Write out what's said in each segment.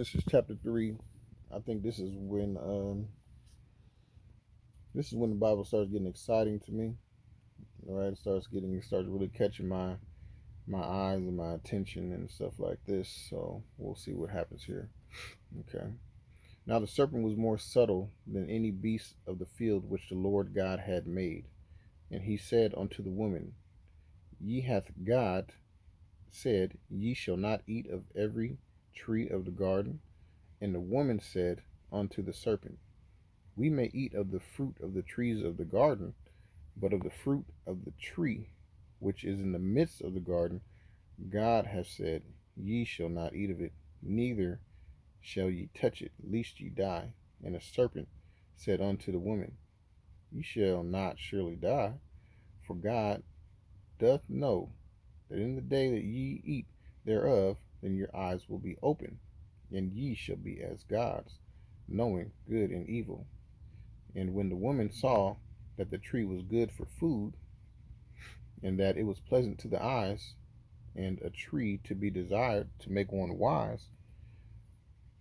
Genesis chapter 3. I think this is when the Bible starts getting exciting to me. Right, it starts really catching my eyes and my attention and stuff like this. So we'll see what happens here. Okay. Now the serpent was more subtle than any beast of the field which the Lord God had made. And he said unto the woman, Ye hath God said, Ye shall not eat of every tree of the garden. And the woman said unto the serpent, We may eat of the fruit of the trees of the garden, but of the fruit of the tree which is in the midst of the garden, God hath said, Ye shall not eat of it, neither shall ye touch it, lest ye die. And the serpent said unto the woman, Ye shall not surely die, for God doth know that in the day that ye eat thereof, then your eyes will be open, and ye shall be as gods, knowing good and evil. And when the woman saw that the tree was good for food, and that it was pleasant to the eyes, and a tree to be desired to make one wise,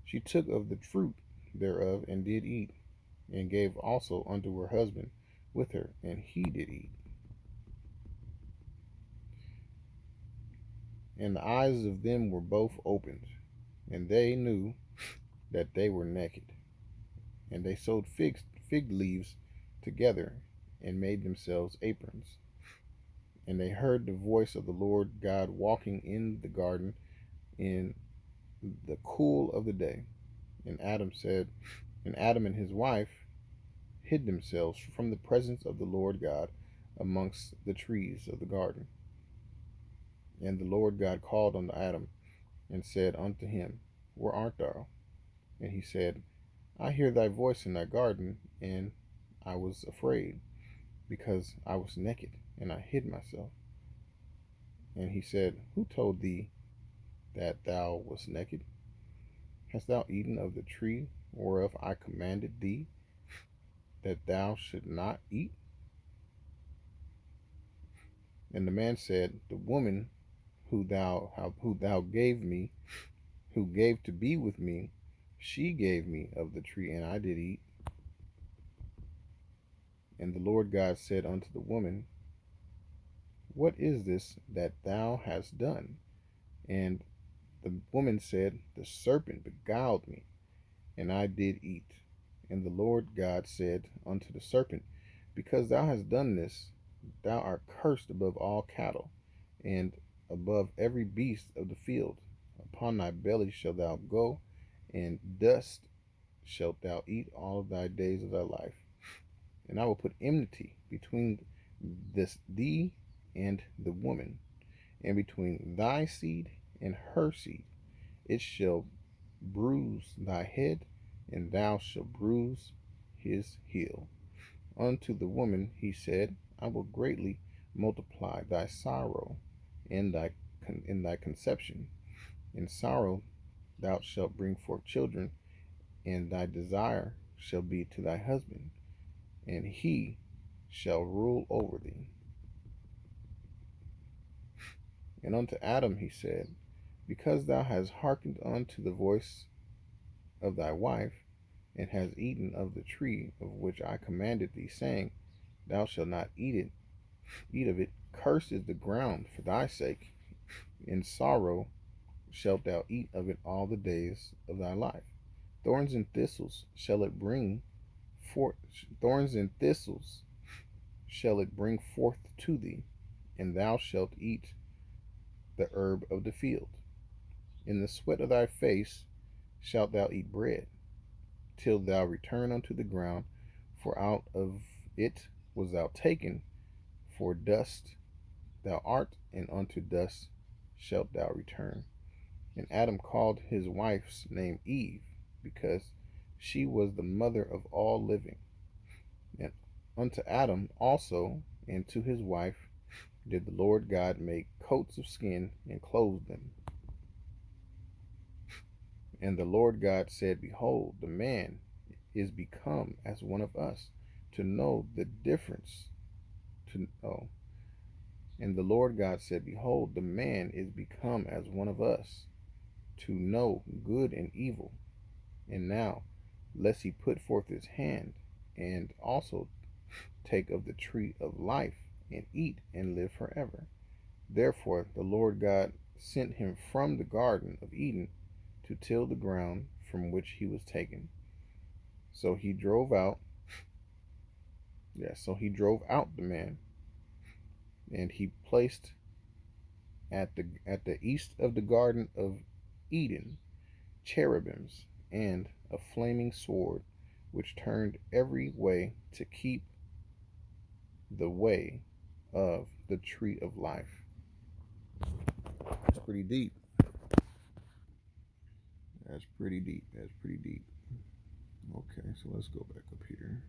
she took of the fruit thereof and did eat, and gave also unto her husband with her, and he did eat. And the eyes of them were both opened, and they knew that they were naked. And they sewed fig leaves together, and made themselves aprons. And they heard the voice of the Lord God walking in the garden in the cool of the day. And Adam and his wife hid themselves from the presence of the Lord God amongst the trees of the garden. And the Lord God called unto Adam, and said unto him, Where art thou? And he said, I hear thy voice in thy garden, and I was afraid, because I was naked, and I hid myself. And he said, Who told thee that thou wast naked? Hast thou eaten of the tree whereof I commanded thee that thou should not eat? And the man said, The woman who thou gave to be with me, she gave me of the tree, and I did eat. And the Lord God said unto the woman, What is this that thou hast done? And the woman said, The serpent beguiled me, and I did eat. And the Lord God said unto the serpent, Because thou hast done this, thou art cursed above all cattle, and above every beast of the field. Upon thy belly shalt thou go, and dust shalt thou eat all of thy days of thy life. And I will put enmity between thee and the woman, and between thy seed and her seed. It shall bruise thy head, and thou shalt bruise his heel. Unto the woman he said, I will greatly multiply thy sorrow in thy conception. In sorrow thou shalt bring forth children, and thy desire shall be to thy husband, and he shall rule over thee. And unto Adam he said, Because thou hast hearkened unto the voice of thy wife, and hast eaten of the tree of which I commanded thee, saying, Thou shalt not eat of it, cursed is the ground for thy sake. In sorrow shalt thou eat of it all the days of thy life. Thorns and thistles shall it bring forth to thee, and thou shalt eat the herb of the field. In the sweat of thy face shalt thou eat bread, till thou return unto the ground, for out of it was thou taken, for dust thou art, and unto dust shalt thou return. And Adam called his wife's name Eve, because she was the mother of all living. And unto Adam also and to his wife did the Lord God make coats of skin, and clothed them. And the Lord God said, Behold, the man is become as one of us, to know the difference. And the Lord God said, Behold, the man is become as one of us, to know good and evil. And now, lest he put forth his hand, and also take of the tree of life, and eat and live forever. Therefore the Lord God sent him from the garden of Eden to till the ground from which he was taken. So he drove out, so he drove out the man, and he placed at the east of the garden of Eden cherubims and a flaming sword, which turned every way to keep the way of the tree of life. That's pretty deep. That's pretty deep. That's pretty deep. Okay, so let's go back up here.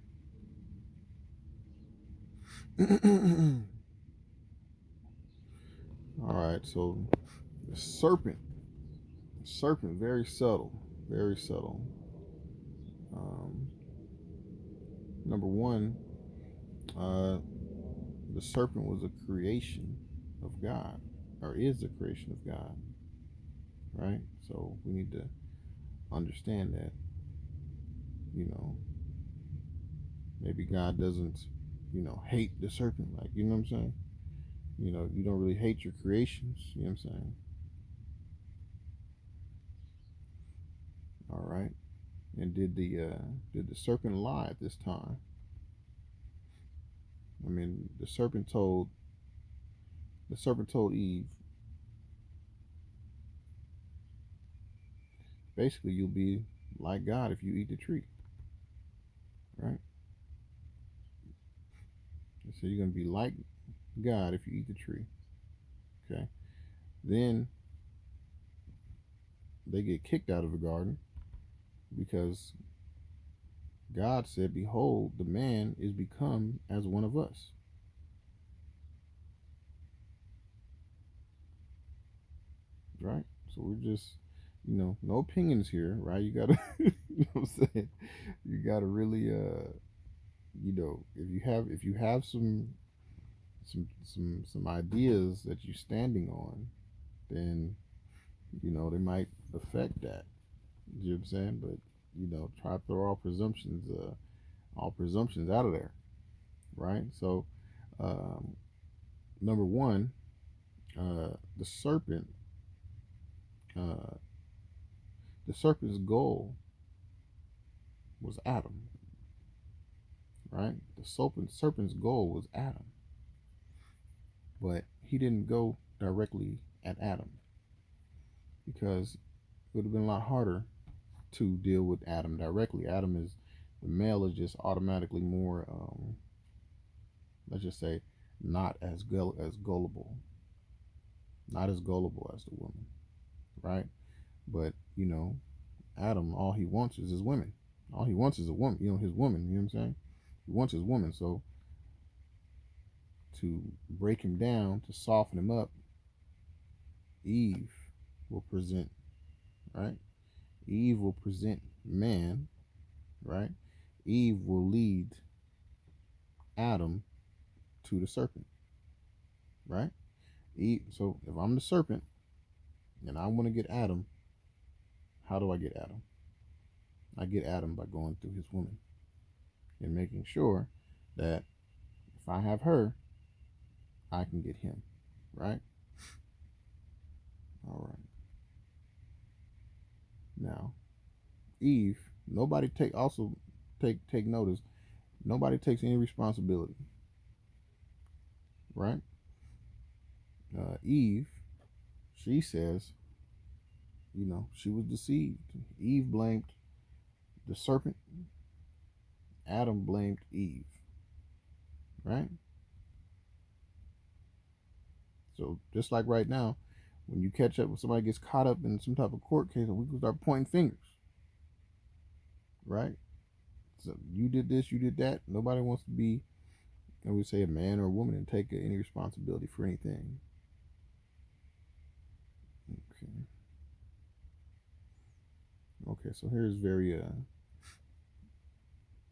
All right, so the serpent, very subtle, very subtle. Um, Number one, uh, the serpent was a creation of God, or is a creation of God, right? So we need to understand that, you know, maybe God doesn't, hate the serpent, like, you know what I'm saying? You don't really hate your creations, you know what I'm saying? All right. And did the serpent lie at this time? I mean, the serpent told Eve, basically, you'll be like God if you eat the tree, right? So you're gonna be like God if you eat the tree. Okay. Then they get kicked out of the garden because God said, "Behold, the man is become as one of us." Right. So we're just, no opinions here, right? You gotta, you know what I'm saying? You gotta really, if you have some ideas that you're standing on, then they might affect that. You know what I'm saying? But try to throw all presumptions out of there, right? So, um, number one, the serpent, uh, the serpent's goal was Adam, right? The serpent's goal was Adam, but he didn't go directly at Adam because it would have been a lot harder to deal with Adam directly. The male is just automatically more, let's just say, not as gullible, not as gullible as the woman, right? But Adam, all he wants is his women. All he wants is a woman, his woman. You know what I'm saying? He wants his woman. So to break him down, to soften him up, Eve will present, right? Eve will present man, right? Eve will lead Adam to the serpent, right? Eve. So if I'm the serpent and I want to get Adam, how do I get Adam? I get Adam by going through his woman and making sure that if I have her, I can get him, right? All right. Now, Eve, nobody take notice. Nobody takes any responsibility, right? Eve, she says, she was deceived. Eve blamed the serpent. Adam blamed Eve, right? So just like right now, when you catch up with somebody gets caught up in some type of court case, we can start pointing fingers, right? So you did this, you did that. Nobody wants to be, I would say, a man or a woman and take any responsibility for anything. Okay. Okay, so here's very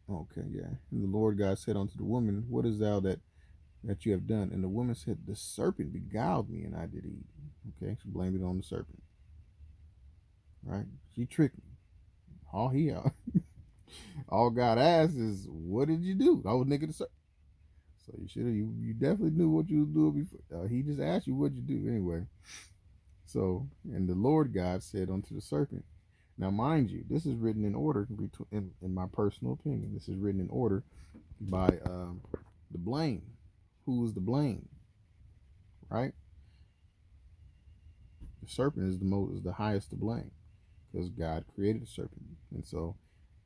okay, yeah. And the Lord God said unto the woman, what is thou that you have done? And the woman said, the serpent beguiled me and I did eat. Okay, so blame it on the serpent. right? She tricked me. All he all God asks is, what did you do? I was nigga the serpent. So you should have, you definitely knew what you was doing before. He just asked you what you do anyway. So, and the Lord God said unto the serpent. Now, mind you, this is written in order, in my personal opinion. This is written in order by the blame. Who is the blame, right? The serpent is the highest to blame because God created the serpent, and so,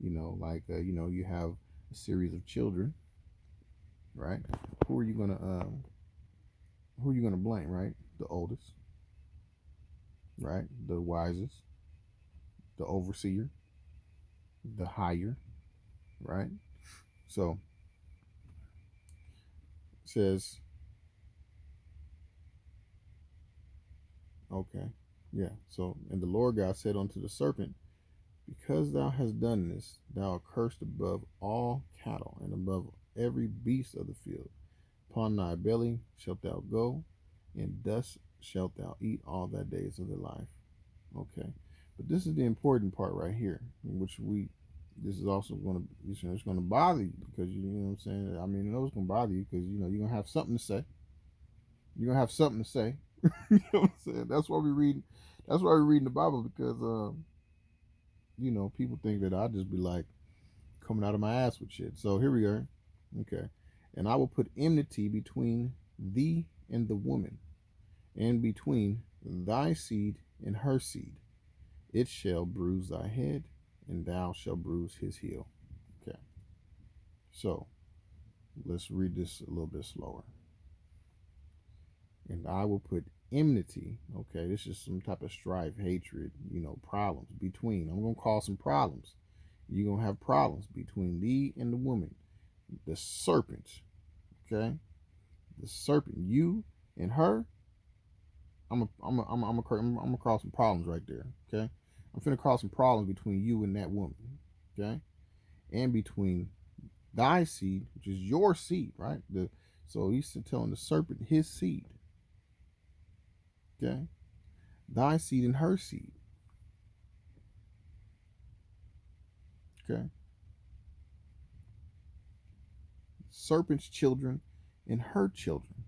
you have a series of children, right? Who are you gonna who are you gonna blame, right? The oldest, right? The wisest, the overseer, the higher, right? So it says, okay, yeah. So, and the Lord God said unto the serpent, because thou hast done this, thou art cursed above all cattle and above every beast of the field. Upon thy belly shalt thou go, and dust shalt thou eat all thy days of thy life. Okay, but this is the important part right here, which this is also going to, it's going to bother you because you know what I'm saying. I mean, I know it's going to bother you because you're going to have something to say. You're going to have something to say. You know what I'm saying? That's why we read. That's why we read in the Bible because people think that I'll just be like coming out of my ass with shit. So here we are. Okay. And I will put enmity between thee and the woman, and between thy seed and her seed. It shall bruise thy head, and thou shalt bruise his heel. Okay. So let's read this a little bit slower. And I will put enmity. Okay, this is some type of strife, hatred, problems between. I'm gonna cause some problems. You're gonna have problems between thee and the woman, the serpent. Okay, the serpent, you and her. I'm gonna cause some problems right there. Okay, I'm finna cause some problems between you and that woman. Okay, and between thy seed, which is your seed, right? So he's telling the serpent his seed. Okay, thy seed and her seed. Okay, serpent's children and her children.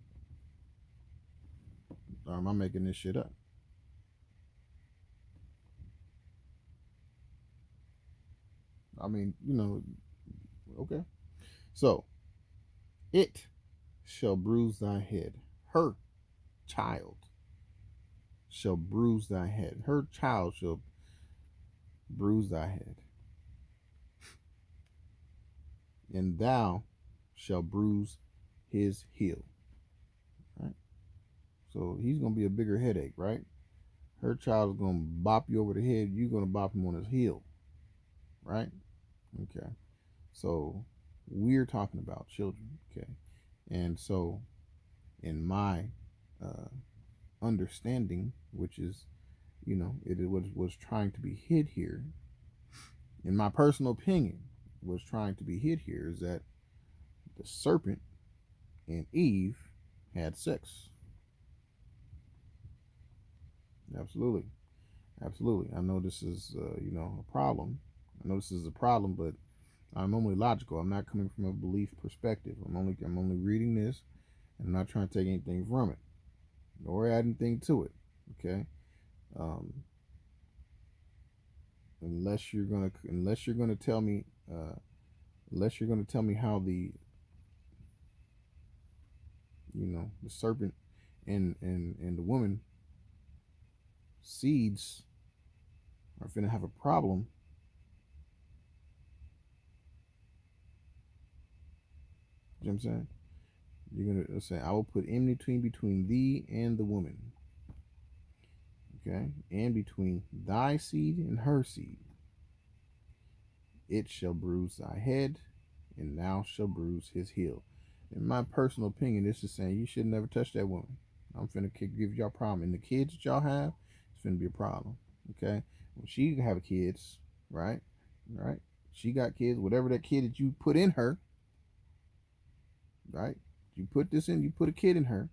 Or am I making this shit up? I mean, okay. So, it shall bruise thy head. Her child shall bruise thy head. Her child shall bruise thy head. And thou shalt bruise his heel. Right? So he's going to be a bigger headache, right? Her child is going to bop you over the head. You're going to bop him on his heel. Right? Okay. So we're talking about children. Okay. And so in my uh, understanding, which is, it was trying to be hid here, in my personal opinion, was trying to be hid here is that the serpent and Eve had sex. Absolutely. Absolutely. I know this is, a problem. I know this is a problem, but I'm only logical. I'm not coming from a belief perspective. I'm only reading this, and I'm not trying to take anything from it or add anything to it. Okay. Um, unless you're gonna tell me, how the serpent and the woman seeds are gonna have a problem. You know what I'm saying? You're gonna say, I will put enmity between thee and the woman. Okay, and between thy seed and her seed. It shall bruise thy head, and thou shalt bruise his heel. In my personal opinion, this is saying you should never touch that woman. I'm finna give y'all a problem. And the kids that y'all have, it's finna be a problem. Okay? When she have kids, right? Right? She got kids, whatever that kid that you put in her, right? You put a kid in her,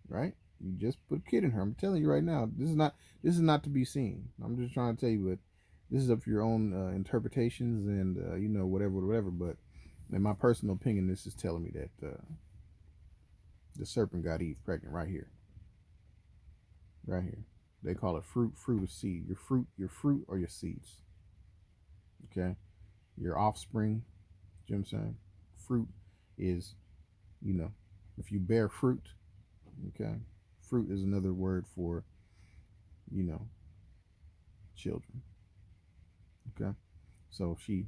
right? You just put a kid in her. I'm telling you right now, this is not to be seen. I'm just trying to tell you, but this is up for your own interpretations and whatever. But in my personal opinion, this is telling me that the serpent got Eve pregnant right here, right here. They call it fruit of seed. Your fruit or your seeds. Okay, your offspring. You know what I'm saying? Fruit is, you know, if you bear fruit. Okay, fruit is another word for, you know, children. Okay, so she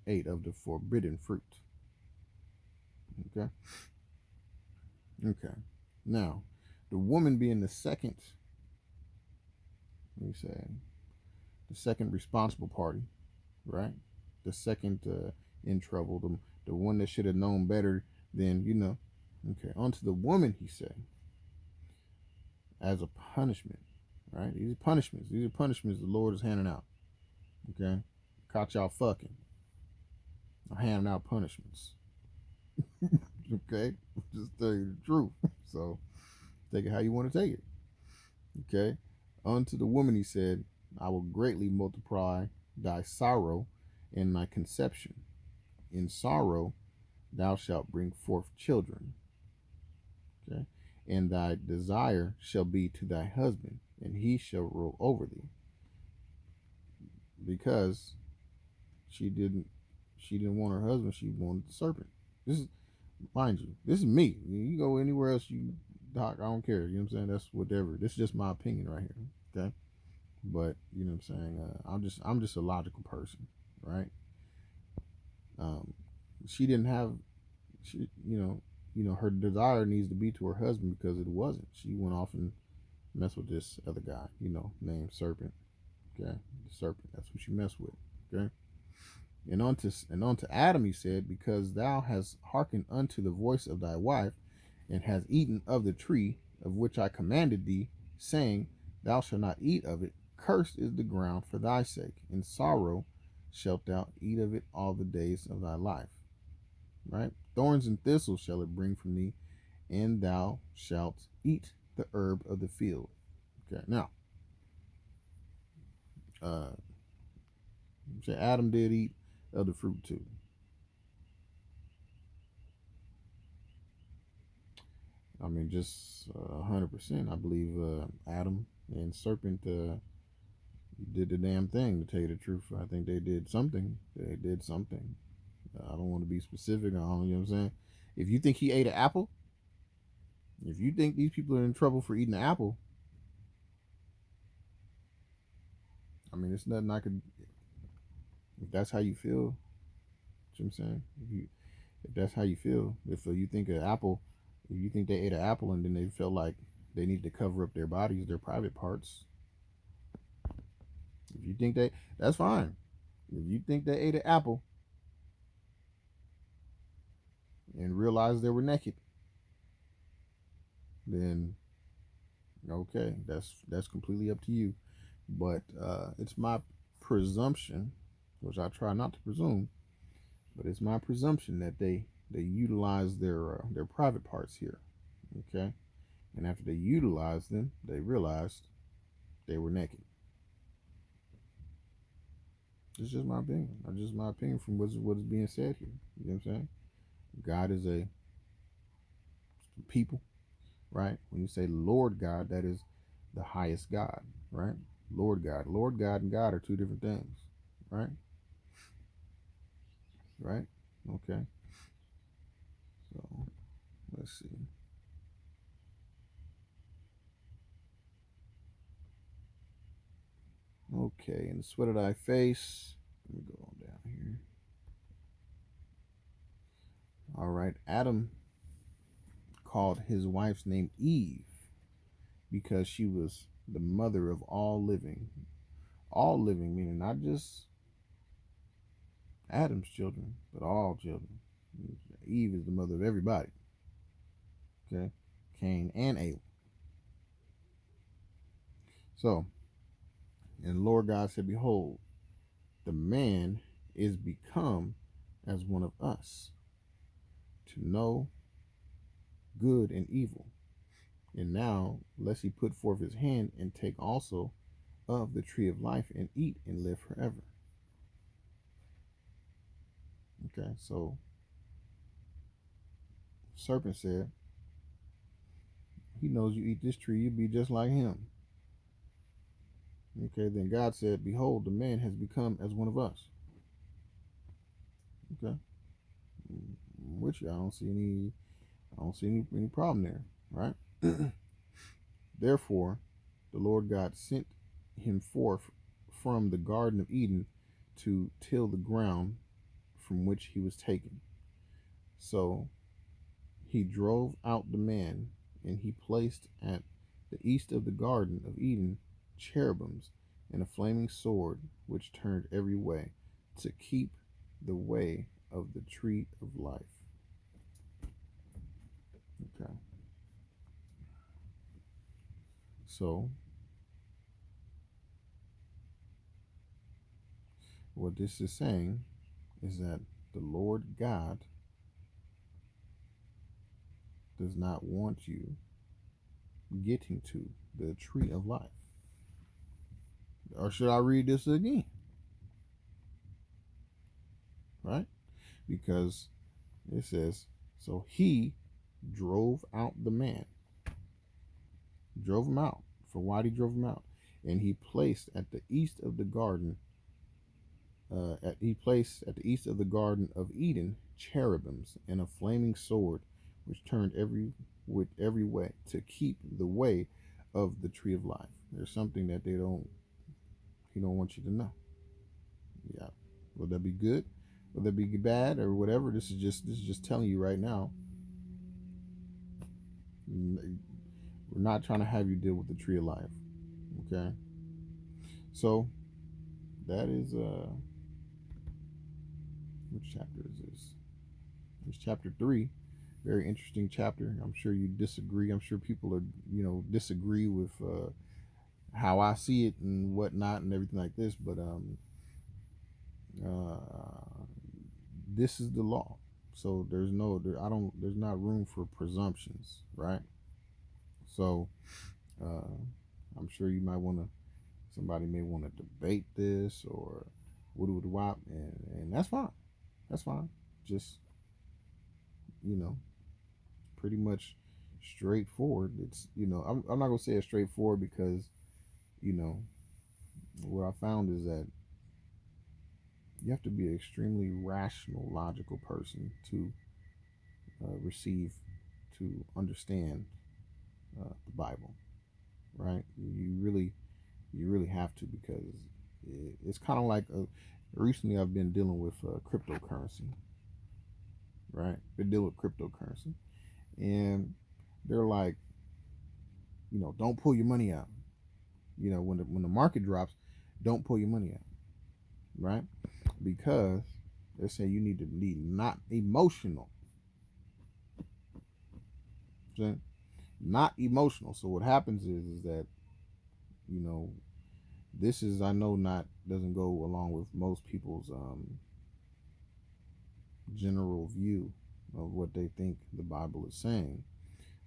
ate of the forbidden fruit. Okay, okay. Now, the woman being the second, let me say, the second responsible party, right? The second in trouble, the one that should have known better than, Okay, onto the woman, he said, as a punishment, right? These are punishments. These are punishments the Lord is handing out. Okay, caught y'all fucking. I'm handing out punishments. Okay, just tell you the truth. So take it how you want to take it. Okay, unto the woman he said, I will greatly multiply thy sorrow and thy conception. In sorrow thou shalt bring forth children. Okay, and thy desire shall be to thy husband, and he shall rule over thee. Because she didn't want her husband, she wanted the serpent. This is, mind you, this is me. You go anywhere else, you doc, I don't care. You know what I'm saying? That's whatever. This is just my opinion right here. Okay, but you know what I'm saying. I'm just a logical person, right? She didn't have, she, her desire needs to be to her husband because it wasn't. She went off and messed with this other guy, named Serpent. Okay, the serpent. That's what she messed with. Okay. And unto Adam he said, because thou hast hearkened unto the voice of thy wife, and hast eaten of the tree of which I commanded thee, saying, Thou shalt not eat of it. Cursed is the ground for thy sake. In sorrow shalt thou eat of it all the days of thy life. Right? Thorns and thistles shall it bring from thee, and thou shalt eat the herb of the field. Okay. Now, say Adam did eat of the fruit too. I mean, just 100%. I believe Adam and Serpent did the damn thing. To tell you the truth, I think they did something. They did something. I don't want to be specific. You know what I'm saying? If you think he ate an apple, if you think these people are in trouble for eating an apple, I mean, it's nothing I could. If that's how you feel, you know what I'm saying? If that's how you feel, if you think an apple, if you think they ate an apple and then they felt like they need to cover up their bodies, their private parts. If you think that's fine. If you think they ate an apple and realized they were naked, then okay, that's completely up to you. But it's my presumption, which I try not to presume, but it's my presumption that they utilize their private parts here. Okay, and after they utilized them, they realized they were naked. It's just my opinion. It's just my opinion from what is being said here. You know what I'm saying? God is a people, right? When you say Lord God, that is the highest God, right? Lord God and God are two different things, right? Right? Okay. So let's see. Okay, in the sweat of thy face. Let me go on down here. All right, Adam called his wife's name Eve because she was the mother of all living. All living, meaning not just Adam's children, but all children. Eve is the mother of everybody. Okay, Cain and Abel. So, and the Lord God said, Behold, the man is become as one of us, to know good and evil. And now, lest he put forth his hand and take also of the tree of life and eat and live forever. Okay, so serpent said, he knows you eat this tree, you'll be just like him. Okay, then God said, behold, the man has become as one of us. Okay, which I don't see any problem there, right? Therefore, the Lord God sent him forth from the Garden of Eden to till the ground from which he was taken. So he drove out the man, and he placed at the east of the Garden of Eden cherubims and a flaming sword which turned every way to keep the way of the tree of life. Okay. So what this is saying is that the Lord God does not want you getting to the tree of life. Or should I read this again? Right? Because it says, so he drove out the man. Drove him out. For why he drove him out? And he placed at the east of the garden, he placed at the east of the Garden of Eden cherubims and a flaming sword, which turned with every way to keep the way of the tree of life. There's something that he don't want you to know. Yeah. Will that be good? Will that be bad or whatever? This is just telling you right now. We're not trying to have you deal with the tree of life. Okay. So that is which chapter is this? It's chapter 3. Very interesting chapter. I'm sure you disagree. I'm sure people are, disagree with how I see it and whatnot and everything like this. But this is the law. So there's not room for presumptions, right? So I'm sure somebody may want to debate this or wop, and that's fine. That's fine. Just, pretty much straightforward. It's, I'm not going to say it's straightforward because, what I found is that you have to be an extremely rational, logical person to understand the Bible, right? You really have to, because it's kind of like recently I've been dealing with cryptocurrency, right? Been dealing with cryptocurrency, and they're like, don't pull your money out. When the market drops, don't pull your money out, right? Because they say you need to be not emotional. Okay? Not emotional. So what happens is that, this is, I know, doesn't go along with most people's general view of what they think the Bible is saying.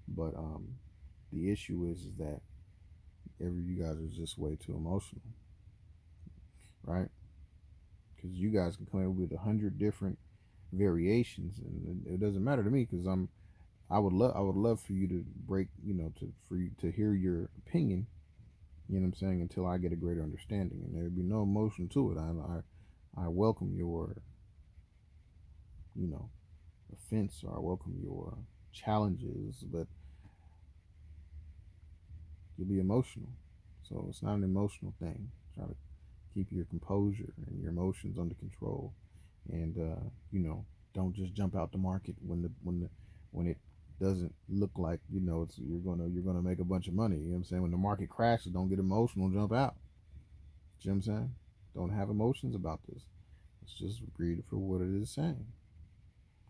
But the issue is that you guys are just way too emotional, right? Because you guys can come up with 100 different variations, and it doesn't matter to me, because I would love for you to break, for you to hear your opinion, you know what I'm saying, until I get a greater understanding, and there'd be no emotion to it. I welcome your, offense, or I welcome your challenges, but you'll be emotional. So it's not an emotional thing. Try to keep your composure and your emotions under control, and don't just jump out the market when it doesn't look like you're gonna make a bunch of money. You know what I'm saying? When the market crashes, don't get emotional, jump out. You know what I'm saying? Don't have emotions about this. Let's just read it for what it is saying.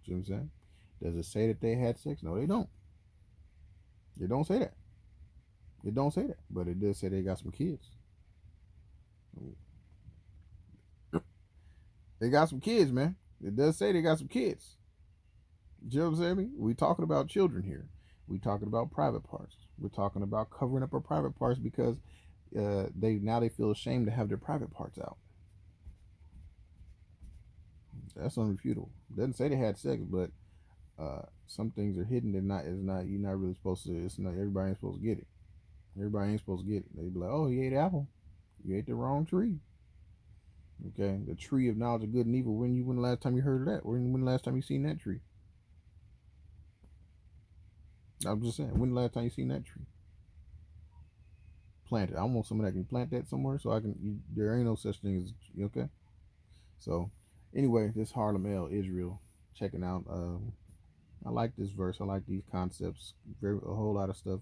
You know what I'm saying? Does it say that they had sex? No, they don't. It don't say that. It don't say that, but it does say they got some kids. They got some kids, man. It does say they got some kids. You know what I'm saying? We talking about children here. We talking about private parts. We're talking about covering up our private parts because they feel ashamed to have their private parts out. That's unrefutable. Doesn't say they had sex, but some things are hidden. They're not. It's not. You're not really supposed to. It's not. Everybody ain't supposed to get it. Everybody ain't supposed to get it. They be like, oh, you ate apple. You ate the wrong tree. Okay, the tree of knowledge of good and evil. When the last time you heard of that? When the last time you seen that tree? I'm just saying. When the last time you seen that tree? Plant it. I want someone that can plant that somewhere so I can. There ain't no such thing as okay. So, anyway, this Harlem L Israel checking out. I like this verse. I like these concepts. A whole lot of stuff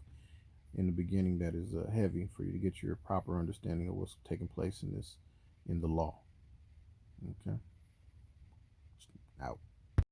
in the beginning that is heavy for you to get your proper understanding of what's taking place in the law. Okay, out.